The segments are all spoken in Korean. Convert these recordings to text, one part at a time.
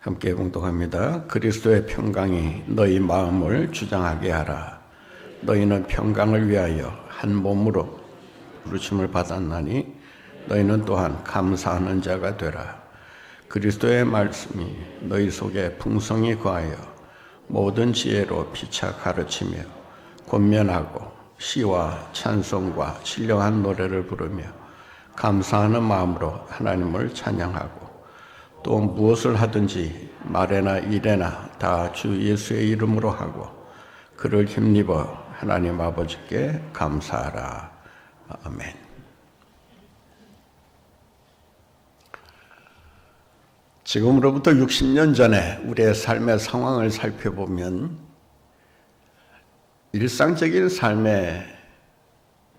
함께 봉독합니다. 그리스도의 평강이 너희 마음을 주장하게 하라. 너희는 평강을 위하여 한 몸으로 부르심을 받았나니 너희는 또한 감사하는 자가 되라. 그리스도의 말씀이 너희 속에 풍성히 거하여 모든 지혜로 피차 가르치며 권면하고 시와 찬송과 신령한 노래를 부르며 감사하는 마음으로 하나님을 찬양하고 또 무엇을 하든지 말에나 일에나 다 주 예수의 이름으로 하고 그를 힘입어 하나님 아버지께 감사하라. 아멘. 지금으로부터 60년 전에 우리의 삶의 상황을 살펴보면 일상적인 삶에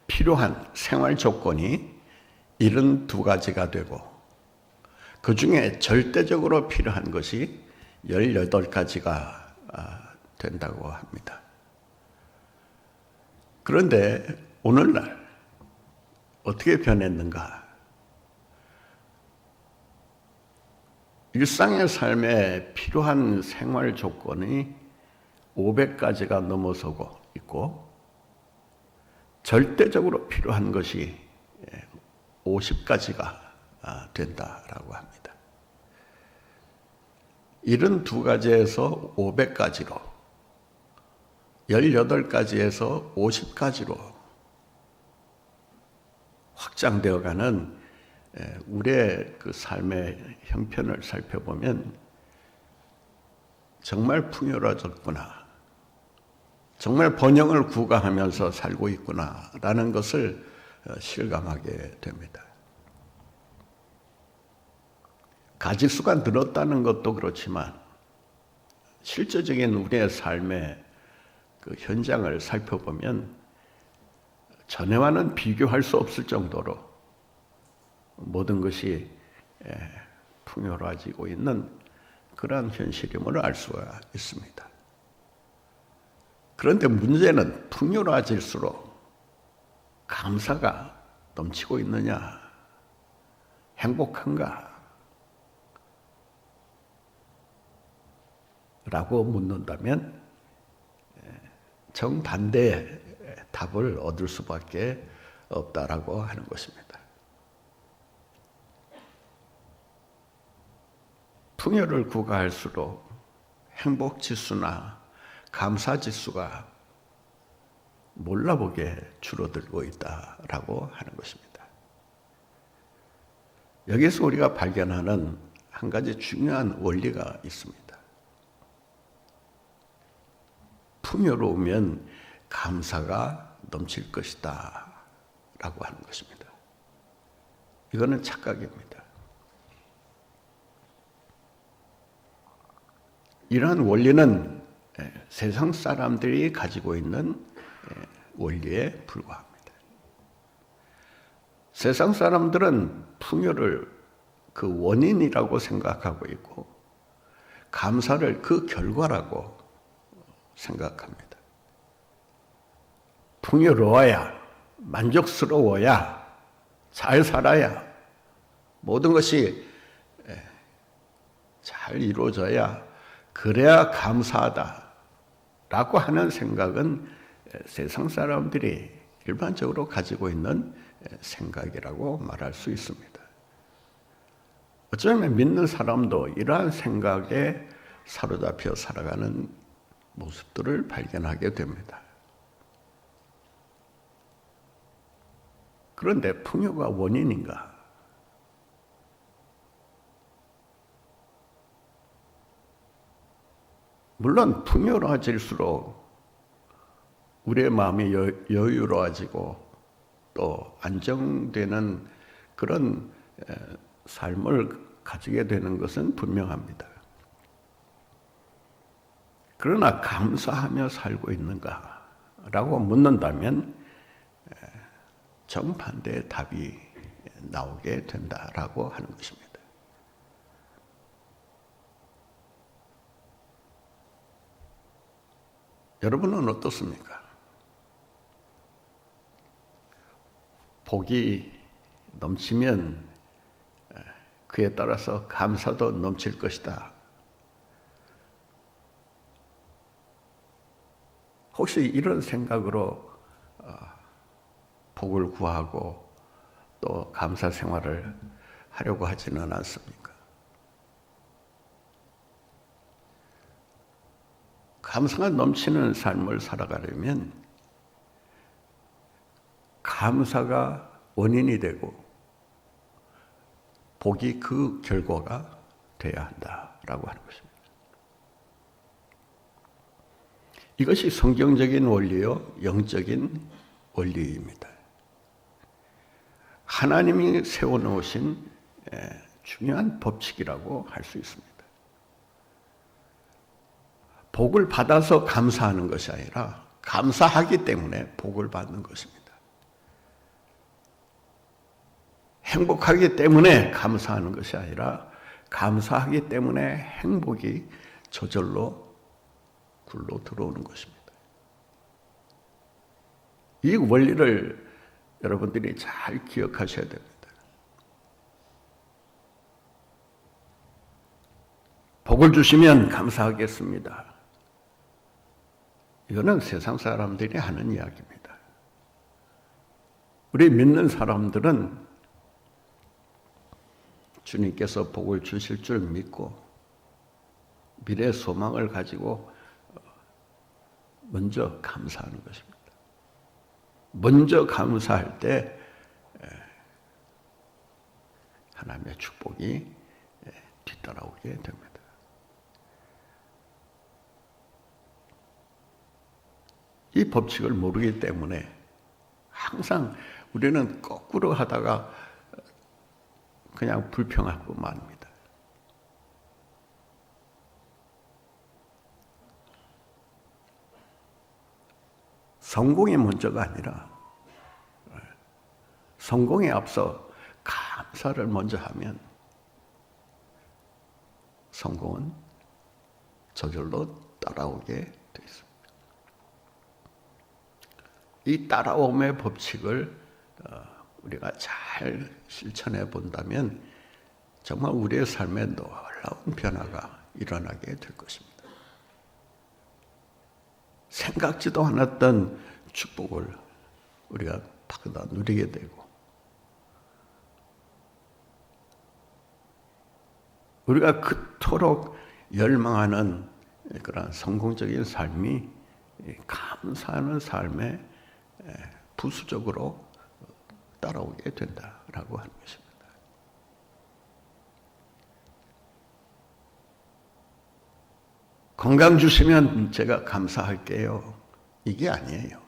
필요한 생활 조건이 72가지가 되고 그 중에 절대적으로 필요한 것이 18가지가 된다고 합니다. 그런데 오늘날 어떻게 변했는가? 일상의 삶에 필요한 생활 조건이 500가지가 넘어서고 있고 절대적으로 필요한 것이 50가지가 된다라고 합니다. 72가지에서 500가지로 18가지에서 50가지로 확장되어가는 우리의 그 삶의 형편을 살펴보면 정말 풍요로워졌구나, 정말 번영을 구가하면서 살고 있구나라는 것을 실감하게 됩니다. 가짓수가 늘었다는 것도 그렇지만 실제적인 우리의 삶의 그 현장을 살펴보면 전에와는 비교할 수 없을 정도로 모든 것이 풍요로워지고 있는 그러한 현실임을 알 수가 있습니다. 그런데 문제는 풍요로워질수록 감사가 넘치고 있느냐, 행복한가? 라고 묻는다면 정반대의 답을 얻을 수밖에 없다라고 하는 것입니다. 풍요를 구가할수록 행복지수나 감사지수가 몰라보게 줄어들고 있다라고 하는 것입니다. 여기서 우리가 발견하는 한 가지 중요한 원리가 있습니다. 풍요로우면 감사가 넘칠 것이다 라고 하는 것입니다. 이거는 착각입니다. 이러한 원리는 세상 사람들이 가지고 있는 원리에 불과합니다. 세상 사람들은 풍요를 그 원인이라고 생각하고 있고 감사를 그 결과라고 생각합니다. 풍요로워야, 만족스러워야, 잘 살아야, 모든 것이 잘 이루어져야, 그래야 감사하다라고 하는 생각은 세상 사람들이 일반적으로 가지고 있는 생각이라고 말할 수 있습니다. 어쩌면 믿는 사람도 이러한 생각에 사로잡혀 살아가는 모습들을 발견하게 됩니다. 그런데 풍요가 원인인가? 물론 풍요로워질수록 우리의 마음이 여유로워지고 또 안정되는 그런 삶을 가지게 되는 것은 분명합니다. 그러나 감사하며 살고 있는가? 라고 묻는다면 정반대의 답이 나오게 된다라고 하는 것입니다. 여러분은 어떻습니까? 복이 넘치면 그에 따라서 감사도 넘칠 것이다 혹시 이런 생각으로 복을 구하고 또 감사 생활을 하려고 하지는 않습니까? 감사가 넘치는 삶을 살아가려면 감사가 원인이 되고 복이 그 결과가 되어야 한다라고 하는 것입니다. 이것이 성경적인 원리요, 영적인 원리입니다. 하나님이 세워놓으신 중요한 법칙이라고 할 수 있습니다. 복을 받아서 감사하는 것이 아니라 감사하기 때문에 복을 받는 것입니다. 행복하기 때문에 감사하는 것이 아니라 감사하기 때문에 행복이 저절로 굴러 들어오는 것입니다. 이 원리를 여러분들이 잘 기억하셔야 됩니다. 복을 주시면 감사하겠습니다. 이거는 세상 사람들이 하는 이야기입니다. 우리 믿는 사람들은 주님께서 복을 주실 줄 믿고 미래 소망을 가지고 먼저 감사하는 것입니다. 먼저 감사할 때 하나님의 축복이 뒤따라오게 됩니다. 이 법칙을 모르기 때문에 항상 우리는 거꾸로 하다가 그냥 불평하고 맙니다. 성공이 먼저가 아니라 성공에 앞서 감사를 먼저 하면 성공은 저절로 따라오게 되어 있습니다. 이 따라옴의 법칙을 우리가 잘 실천해 본다면 정말 우리의 삶에 놀라운 변화가 일어나게 될 것입니다. 생각지도 않았던 축복을 우리가 받아 누리게 되고 우리가 그토록 열망하는 그런 성공적인 삶이 감사하는 삶에 부수적으로 따라오게 된다라고 하는 것입니다. 건강 주시면 제가 감사할게요. 이게 아니에요.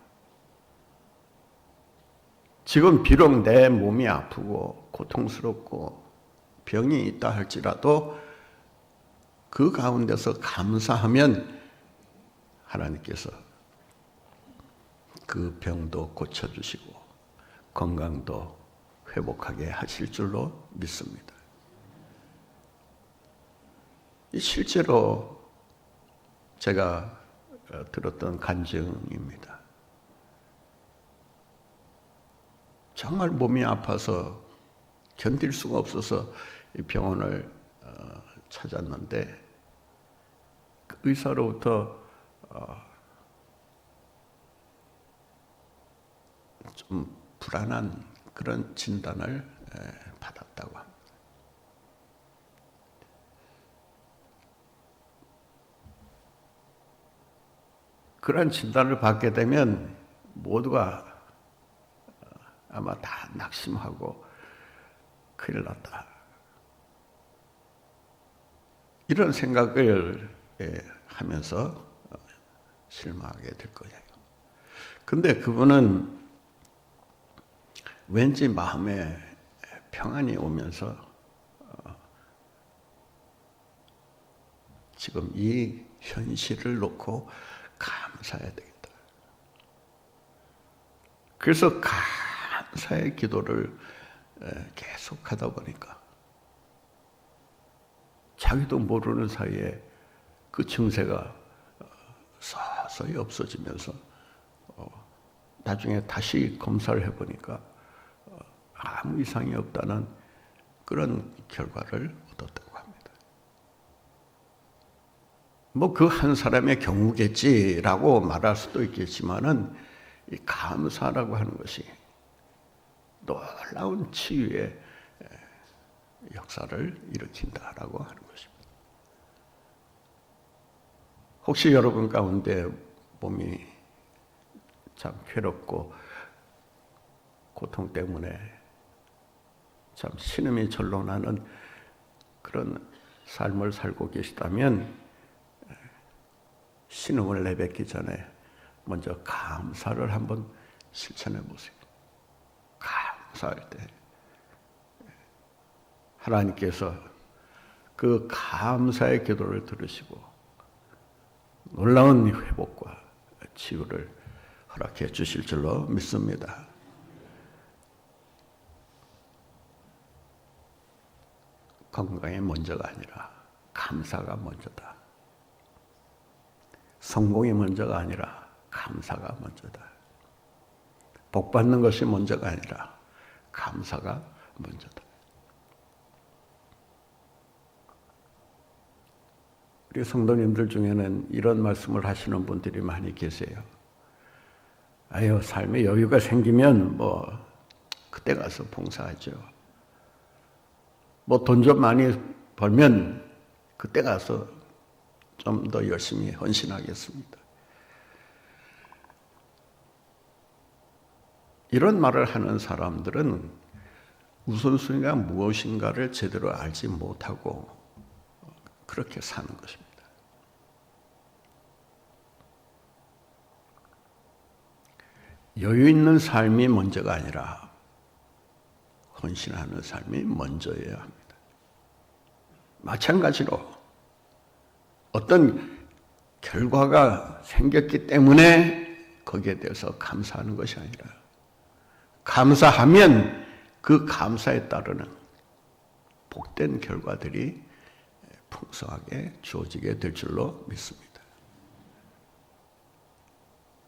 지금 비록 내 몸이 아프고 고통스럽고 병이 있다 할지라도 그 가운데서 감사하면 하나님께서 그 병도 고쳐주시고 건강도 회복하게 하실 줄로 믿습니다. 실제로 제가 들었던 간증입니다. 정말 몸이 아파서 견딜 수가 없어서 병원을 찾았는데 그 의사로부터 좀 불안한 그런 진단을 받았다고 합니다. 그런 진단을 받게 되면 모두가 아마 다 낙심하고 큰일 났다. 이런 생각을 하면서 실망하게 될 거예요. 근데 그분은 왠지 마음에 평안이 오면서 지금 이 현실을 놓고 감사해야 되겠다. 그래서 감사의 기도를 계속 하다 보니까 자기도 모르는 사이에 그 증세가 서서히 없어지면서 나중에 다시 검사를 해보니까 아무 이상이 없다는 그런 결과를 얻었다고 합니다. 뭐 그 한 사람의 경우겠지라고 말할 수도 있겠지만은 이 감사라고 하는 것이 놀라운 치유의 역사를 일으킨다라고 하는 것입니다. 혹시 여러분 가운데 몸이 참 괴롭고 고통 때문에 참 신음이 절로 나는 그런 삶을 살고 계시다면 신음을 내뱉기 전에 먼저 감사를 한번 실천해 보세요. 감사할 때 하나님께서 그 감사의 기도를 들으시고 놀라운 회복과 치유를 허락해 주실 줄로 믿습니다. 건강이 먼저가 아니라 감사가 먼저다. 성공이 먼저가 아니라 감사가 먼저다. 복 받는 것이 먼저가 아니라 감사가 먼저다. 우리 성도님들 중에는 이런 말씀을 하시는 분들이 많이 계세요. 아유, 삶에 여유가 생기면 그때 가서 봉사하죠. 돈 좀 많이 벌면 그때 가서 좀 더 열심히 헌신하겠습니다. 이런 말을 하는 사람들은 우선순위가 무엇인가를 제대로 알지 못하고 그렇게 사는 것입니다. 여유 있는 삶이 먼저가 아니라 헌신하는 삶이 먼저여야 합니다. 마찬가지로 어떤 결과가 생겼기 때문에 거기에 대해서 감사하는 것이 아니라 감사하면 그 감사에 따르는 복된 결과들이 풍성하게 주어지게 될 줄로 믿습니다.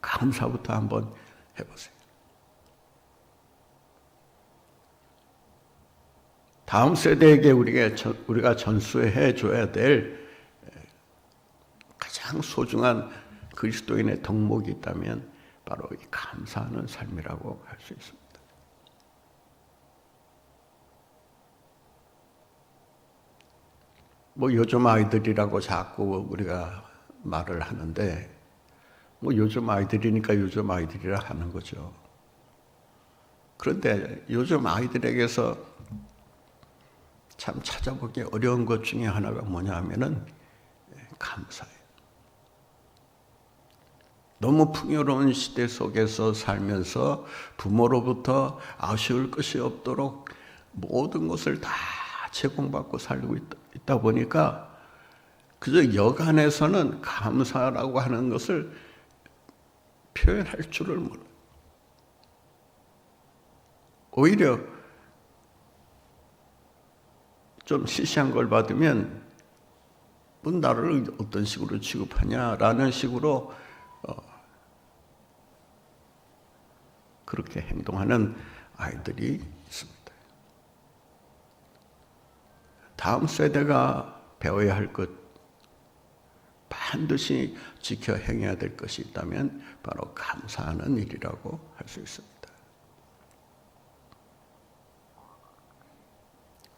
감사부터 한번 해보세요. 다음 세대에게 우리가 전수해 줘야 될 가장 소중한 그리스도인의 덕목이 있다면 바로 이 감사하는 삶이라고 할 수 있습니다. 요즘 아이들이라고 자꾸 우리가 말을 하는데 요즘 아이들이니까 요즘 아이들이라 하는 거죠. 그런데 요즘 아이들에게서 참 찾아보기 어려운 것 중에 하나가 뭐냐 하면은 감사예요. 너무 풍요로운 시대 속에서 살면서 부모로부터 아쉬울 것이 없도록 모든 것을 다 제공받고 살고 있다 보니까 그저 여간에서는 감사라고 하는 것을 표현할 줄을 몰라요. 오히려 좀 시시한 걸 받으면 나를 어떤 식으로 취급하냐라는 식으로 그렇게 행동하는 아이들이 있습니다. 다음 세대가 배워야 할 것, 반드시 지켜 행해야 될 것이 있다면 바로 감사하는 일이라고 할 수 있습니다.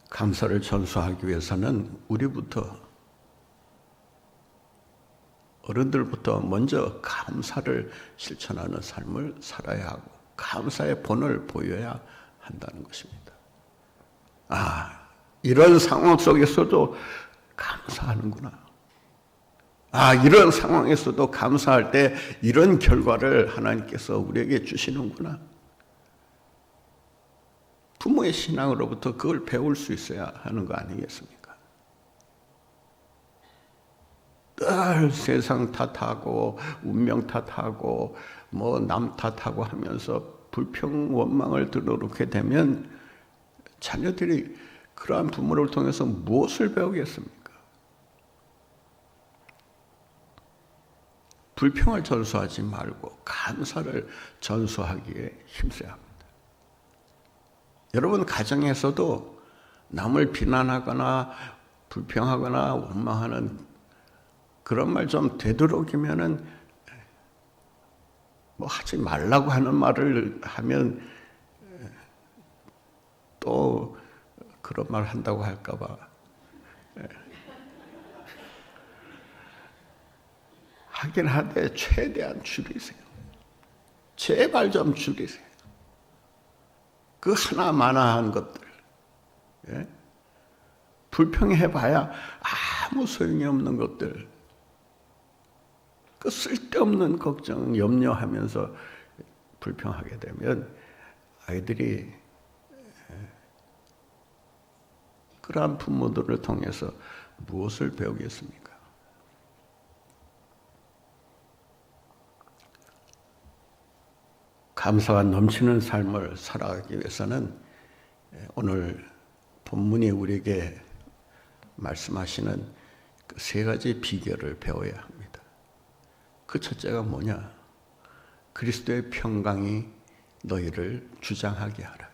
감사를 전수하기 위해서는 우리부터, 어른들부터 먼저 감사를 실천하는 삶을 살아야 하고 감사의 본을 보여야 한다는 것입니다. 이런 상황 속에서도 감사하는구나. 이런 상황에서도 감사할 때 이런 결과를 하나님께서 우리에게 주시는구나. 부모의 신앙으로부터 그걸 배울 수 있어야 하는 거 아니겠습니까? 늘 세상 탓하고 운명 탓하고 남 탓하고 하면서 불평 원망을 들어놓게 되면 자녀들이 그러한 부모를 통해서 무엇을 배우겠습니까? 불평을 전수하지 말고 감사를 전수하기에 힘써야 합니다. 여러분 가정에서도 남을 비난하거나 불평하거나 원망하는 그런 말 좀 되도록이면은 뭐 하지 말라고 하는 말을 하면 또 그런 말 한다고 할까 봐. 하긴 하되 최대한 줄이세요. 제발 좀 줄이세요. 그 하나마나한 것들. 예? 불평해봐야 아무 소용이 없는 것들. 그 쓸데없는 걱정, 염려하면서 불평하게 되면 아이들이 그러한 부모들을 통해서 무엇을 배우겠습니까? 감사가 넘치는 삶을 살아가기 위해서는 오늘 본문이 우리에게 말씀하시는 그 세 가지 비결을 배워야 합니다. 그 첫째가 뭐냐? 그리스도의 평강이 너희를 주장하게 하라.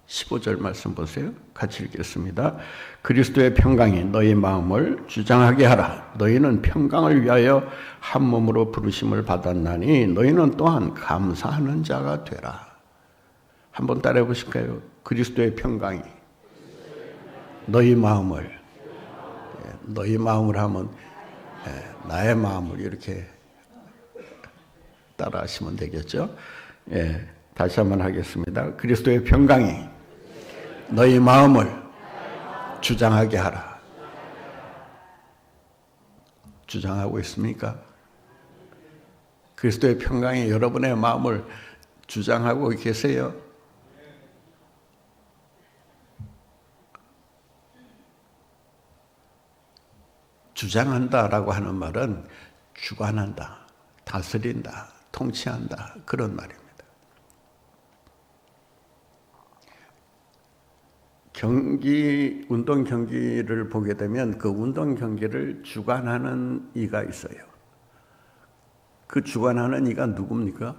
15절 말씀 보세요. 같이 읽겠습니다. 그리스도의 평강이 너희 마음을 주장하게 하라. 너희는 평강을 위하여 한 몸으로 부르심을 받았나니 너희는 또한 감사하는 자가 되라. 한번 따라해 보실까요? 그리스도의 평강이 너희 마음을, 너희 마음을 하면 나의 마음을 이렇게 따라 하시면 되겠죠. 다시 한번 하겠습니다. 그리스도의 평강이 너희 마음을 주장하게 하라. 주장하고 있습니까? 그리스도의 평강이 여러분의 마음을 주장하고 계세요? 주장한다라고 하는 말은 주관한다, 다스린다, 통치한다 그런 말입니다. 운동 경기를 보게 되면 그 운동 경기를 주관하는 이가 있어요. 그 주관하는 이가 누굽니까?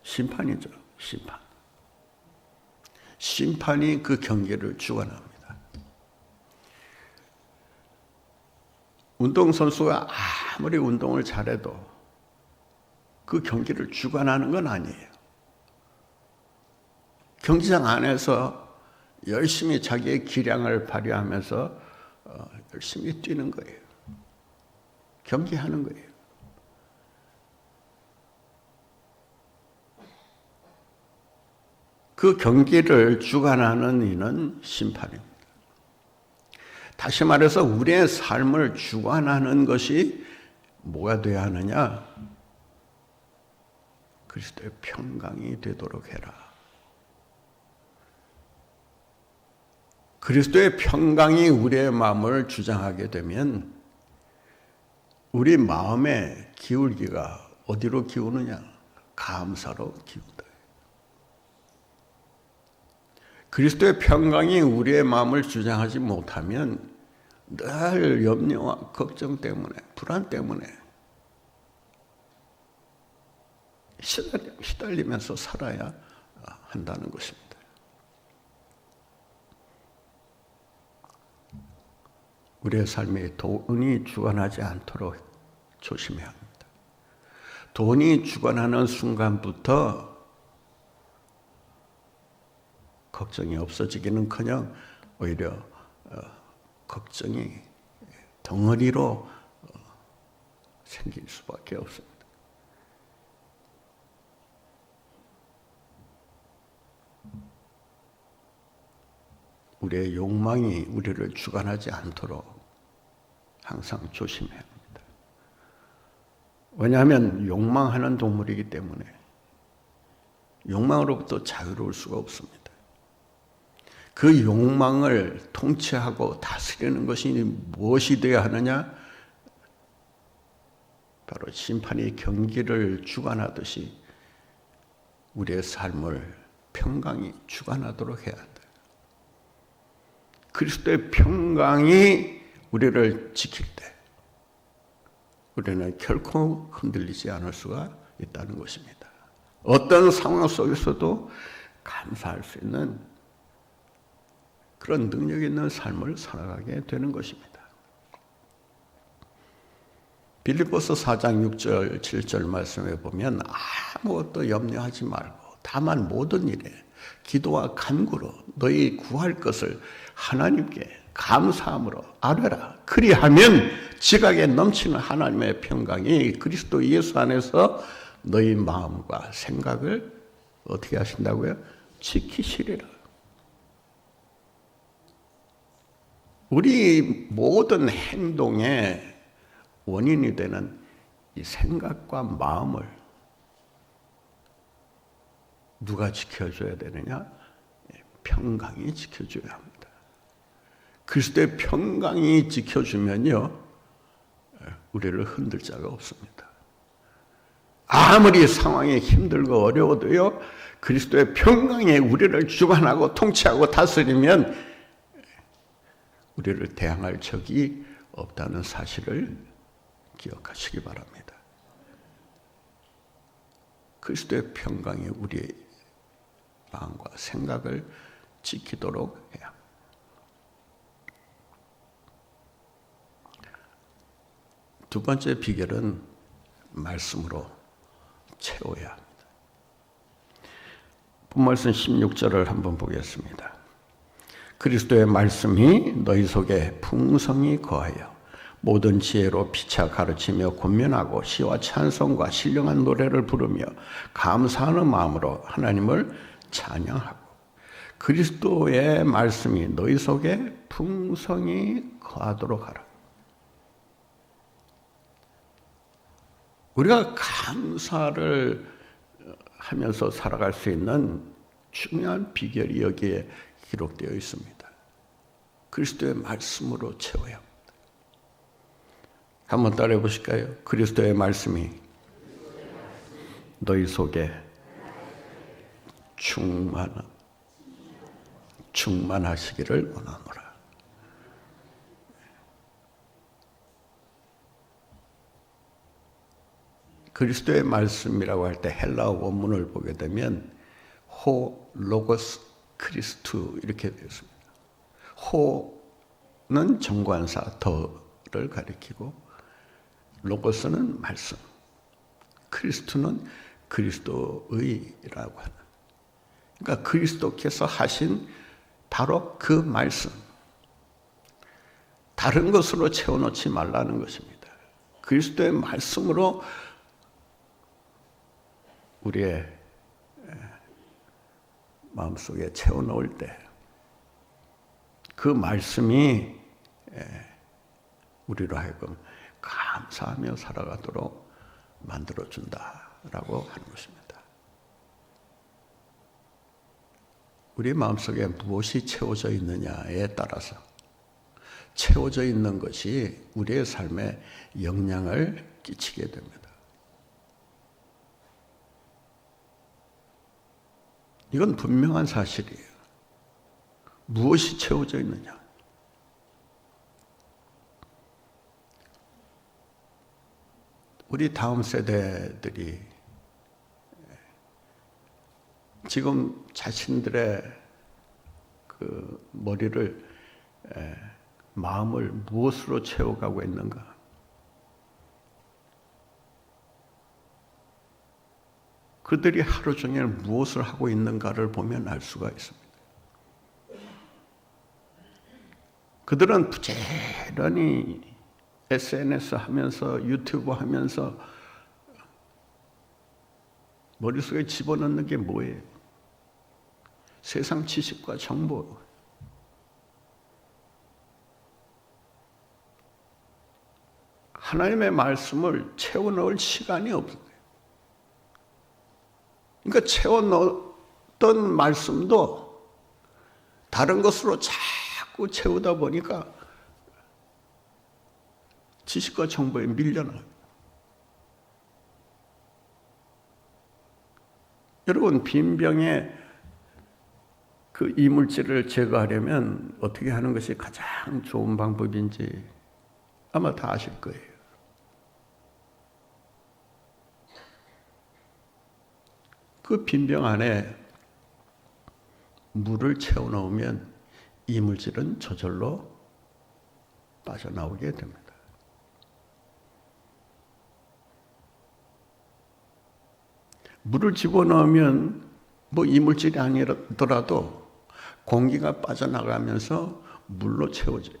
심판이죠. 심판. 심판이 그 경기를 주관합니다. 운동선수가 아무리 운동을 잘해도 그 경기를 주관하는 건 아니에요. 경기장 안에서 열심히 자기의 기량을 발휘하면서 열심히 뛰는 거예요. 경기하는 거예요. 그 경기를 주관하는 이는 심판입니다. 다시 말해서 우리의 삶을 주관하는 것이 뭐가 되어야 하느냐? 그리스도의 평강이 되도록 해라. 그리스도의 평강이 우리의 마음을 주장하게 되면 우리 마음의 기울기가 어디로 기우느냐? 감사로 기운다. 그리스도의 평강이 우리의 마음을 주장하지 못하면 늘 염려와 걱정 때문에, 불안 때문에 시달리면서 살아야 한다는 것입니다. 우리의 삶에 돈이 주관하지 않도록 조심해야 합니다. 돈이 주관하는 순간부터 걱정이 없어지기는커녕 오히려 걱정이 덩어리로 생길 수밖에 없습니다. 우리의 욕망이 우리를 주관하지 않도록 항상 조심해야 합니다. 왜냐하면 욕망하는 동물이기 때문에 욕망으로부터 자유로울 수가 없습니다. 그 욕망을 통치하고 다스리는 것이 무엇이 되어야 하느냐? 바로 심판이 경기를 주관하듯이 우리의 삶을 평강이 주관하도록 해야 한다. 그리스도의 평강이 우리를 지킬 때 우리는 결코 흔들리지 않을 수가 있다는 것입니다. 어떤 상황 속에서도 감사할 수 있는 그런 능력 있는 삶을 살아가게 되는 것입니다. 빌립보서 4장 6절 7절 말씀에 보면 아무것도 염려하지 말고 다만 모든 일에 기도와 간구로 너희 구할 것을 하나님께 감사함으로 아뢰라. 그리하면 지각에 넘치는 하나님의 평강이 그리스도 예수 안에서 너희 마음과 생각을 어떻게 하신다고요? 지키시리라. 우리 모든 행동의 원인이 되는 이 생각과 마음을 누가 지켜줘야 되느냐? 평강이 지켜줘야 합니다. 그리스도의 평강이 지켜주면요, 우리를 흔들 자가 없습니다. 아무리 상황이 힘들고 어려워도요, 그리스도의 평강이 우리를 주관하고 통치하고 다스리면 우리를 대항할 적이 없다는 사실을 기억하시기 바랍니다. 그리스도의 평강이 우리의 마음과 생각을 지키도록 해야 합니다. 두 번째 비결은 말씀으로 채워야 합니다. 본말씀 16절을 한번 보겠습니다. 그리스도의 말씀이 너희 속에 풍성히 거하여 모든 지혜로 피차 가르치며 권면하고 시와 찬송과 신령한 노래를 부르며 감사하는 마음으로 하나님을 찬양하고. 그리스도의 말씀이 너희 속에 풍성히 거하도록 하라. 우리가 감사를 하면서 살아갈 수 있는 중요한 비결이 여기에 기록되어 있습니다. 그리스도의 말씀으로 채워야 합니다. 한번 따라해 보실까요? 그리스도의 말씀이 너희 속에 충만하시기를 원하노라. 그리스도의 말씀이라고 할 때 헬라어 원문을 보게 되면 호 로고스 크리스투 이렇게 되어 있습니다. 호는 정관사 더를 가리키고 로고스는 말씀, 크리스투는 그리스도의라고 하는. 그러니까 그리스도께서 하신 바로 그 말씀, 다른 것으로 채워놓지 말라는 것입니다. 그리스도의 말씀으로 우리의 마음속에 채워넣을 때 그 말씀이 우리로 하여금 감사하며 살아가도록 만들어준다라고 하는 것입니다. 우리 마음속에 무엇이 채워져 있느냐에 따라서 채워져 있는 것이 우리의 삶에 영향을 끼치게 됩니다. 이건 분명한 사실이에요. 무엇이 채워져 있느냐? 우리 다음 세대들이 지금 자신들의 그 머리를, 마음을 무엇으로 채워가고 있는가? 그들이 하루 종일 무엇을 하고 있는가를 보면 알 수가 있습니다. 그들은 부지런히 SNS 하면서 유튜브 하면서 머릿속에 집어넣는 게 뭐예요? 세상 지식과 정보. 하나님의 말씀을 채워넣을 시간이 없어요. 그러니까 채워넣었던 말씀도 다른 것으로 자꾸 채우다 보니까 지식과 정보에 밀려나요. 여러분, 빈병에 그 이물질을 제거하려면 어떻게 하는 것이 가장 좋은 방법인지 아마 다 아실 거예요. 그 빈병 안에 물을 채워넣으면 이물질은 저절로 빠져나오게 됩니다. 물을 집어넣으면 뭐 이물질이 아니더라도 공기가 빠져나가면서 물로 채워져요.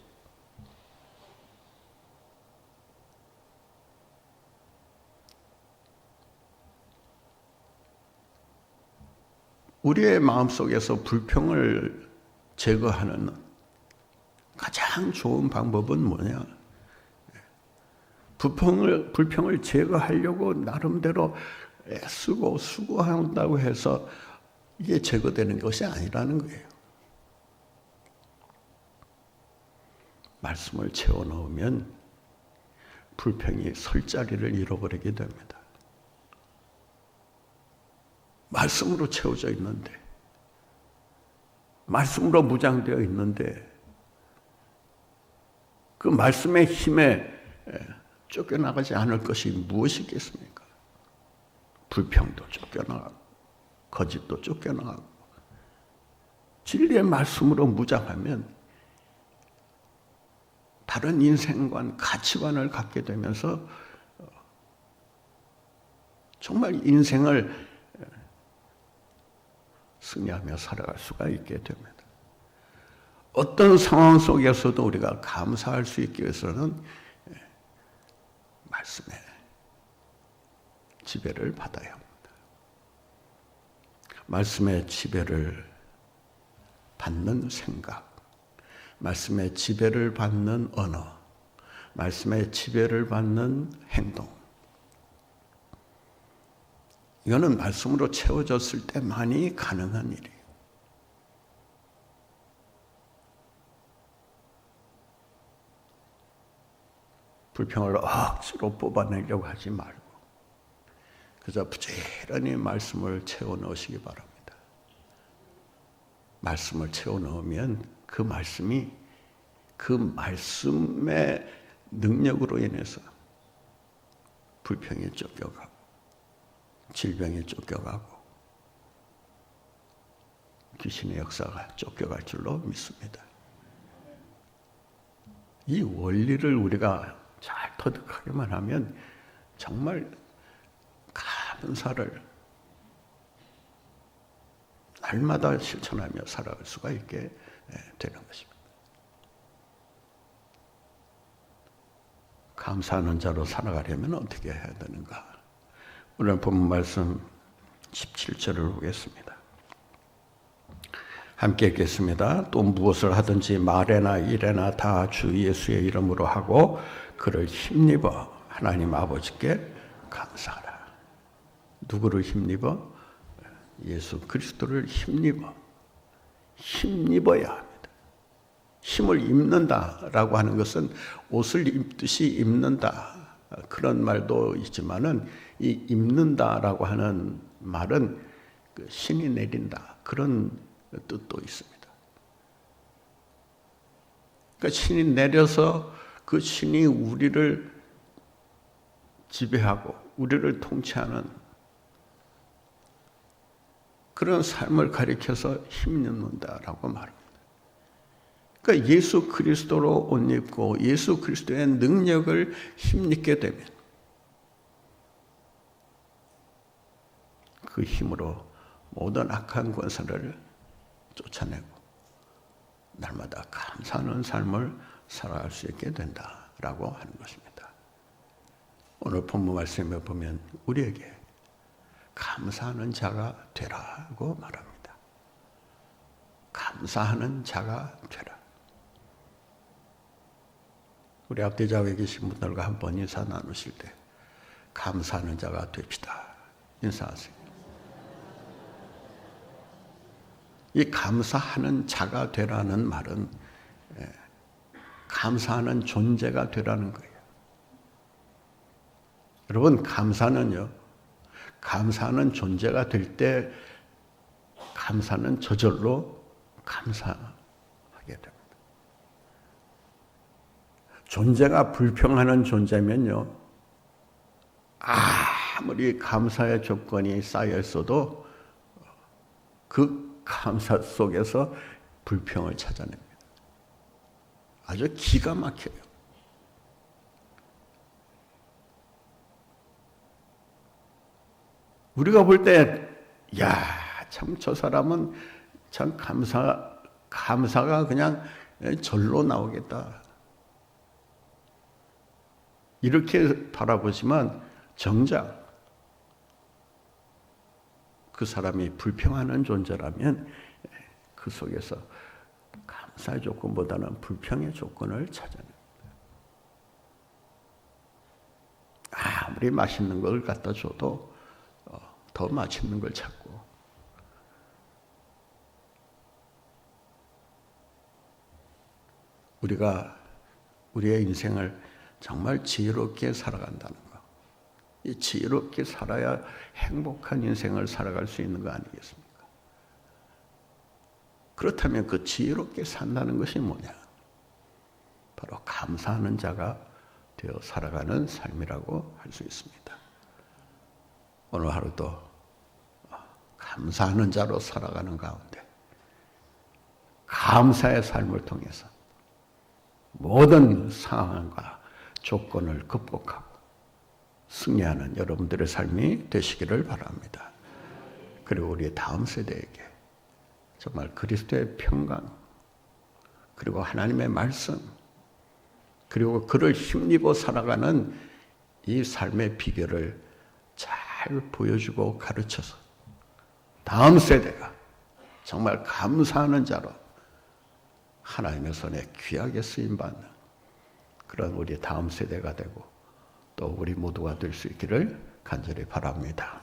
우리의 마음속에서 불평을 제거하는 가장 좋은 방법은 뭐냐? 불평을 제거하려고 나름대로 애쓰고 수고한다고 해서 이게 제거되는 것이 아니라는 거예요. 말씀을 채워 넣으면 불평이 설 자리를 잃어버리게 됩니다. 말씀으로 채워져 있는데, 말씀으로 무장되어 있는데, 그 말씀의 힘에 쫓겨나가지 않을 것이 무엇이겠습니까? 불평도 쫓겨나가고, 거짓도 쫓겨나가고, 진리의 말씀으로 무장하면 다른 인생관, 가치관을 갖게 되면서 정말 인생을 승리하며 살아갈 수가 있게 됩니다. 어떤 상황 속에서도 우리가 감사할 수 있기 위해서는 말씀의 지배를 받아야 합니다. 말씀의 지배를 받는 생각, 말씀의 지배를 받는 언어, 말씀의 지배를 받는 행동. 이거는 말씀으로 채워졌을 때만이 가능한 일이에요. 불평을 억지로 뽑아내려고 하지 말고 그저 부지런히 말씀을 채워 넣으시기 바랍니다. 말씀을 채워 넣으면 그 말씀이 그 말씀의 능력으로 인해서 불평에 쫓겨가고 질병에 쫓겨가고 귀신의 역사가 쫓겨갈 줄로 믿습니다. 이 원리를 우리가 잘 터득하기만 하면 정말 감사를 날마다 실천하며 살아갈 수가 있게 되는 것입니다. 감사하는 자로 살아가려면 어떻게 해야 되는가? 오늘 본문 말씀 17절을 보겠습니다. 함께 읽겠습니다. 또 무엇을 하든지 말에나 일에나 다 주 예수의 이름으로 하고 그를 힘입어 하나님 아버지께 감사하라. 누구를 힘입어? 예수 그리스도를 힘입어야 합니다. 힘을 입는다라고 하는 것은 옷을 입듯이 입는다. 그런 말도 있지만은 이 입는다라고 하는 말은 신이 내린다. 그런 뜻도 있습니다. 그러니까 신이 내려서 그 신이 우리를 지배하고 우리를 통치하는 그런 삶을 가리켜서 힘입는다라고 말합니다. 그러니까 예수 그리스도로 옷 입고 예수 그리스도의 능력을 힘입게 되면 그 힘으로 모든 악한 권세를 쫓아내고 날마다 감사하는 삶을 살아갈 수 있게 된다라고 하는 것입니다. 오늘 본문 말씀에 보면 우리에게 감사하는 자가 되라고 말합니다. 감사하는 자가 되라. 우리 앞뒤 좌우에 계신 분들과 한번 인사 나누실 때 감사하는 자가 됩시다. 인사하세요. 이 감사하는 자가 되라는 말은 감사하는 존재가 되라는 거예요. 여러분 감사는요. 감사하는 존재가 될 때 감사는 저절로 감사하게 됩니다. 존재가 불평하는 존재면요. 아무리 감사의 조건이 쌓여 있어도 그 감사 속에서 불평을 찾아냅니다. 아주 기가 막혀요. 우리가 볼 때, 야, 참 저 사람은 참 감사가 그냥 절로 나오겠다. 이렇게 바라보지만 정작 그 사람이 불평하는 존재라면 그 속에서 감사의 조건보다는 불평의 조건을 찾아냅니다. 아무리 맛있는 걸 갖다 줘도 더 맛있는 걸 찾고, 우리가 우리의 인생을 정말 지혜롭게 살아간다는 것, 이 지혜롭게 살아야 행복한 인생을 살아갈 수 있는 거 아니겠습니까? 그렇다면 그 지혜롭게 산다는 것이 뭐냐? 바로 감사하는 자가 되어 살아가는 삶이라고 할 수 있습니다. 오늘 하루도 감사하는 자로 살아가는 가운데 감사의 삶을 통해서 모든 상황과 조건을 극복하고 승리하는 여러분들의 삶이 되시기를 바랍니다. 그리고 우리의 다음 세대에게 정말 그리스도의 평강, 그리고 하나님의 말씀, 그리고 그를 힘입어 살아가는 이 삶의 비결을 잘 보여주고 가르쳐서 다음 세대가 정말 감사하는 자로 하나님의 손에 귀하게 쓰임받는 그런 우리 다음 세대가 되고 또 우리 모두가 될 수 있기를 간절히 바랍니다.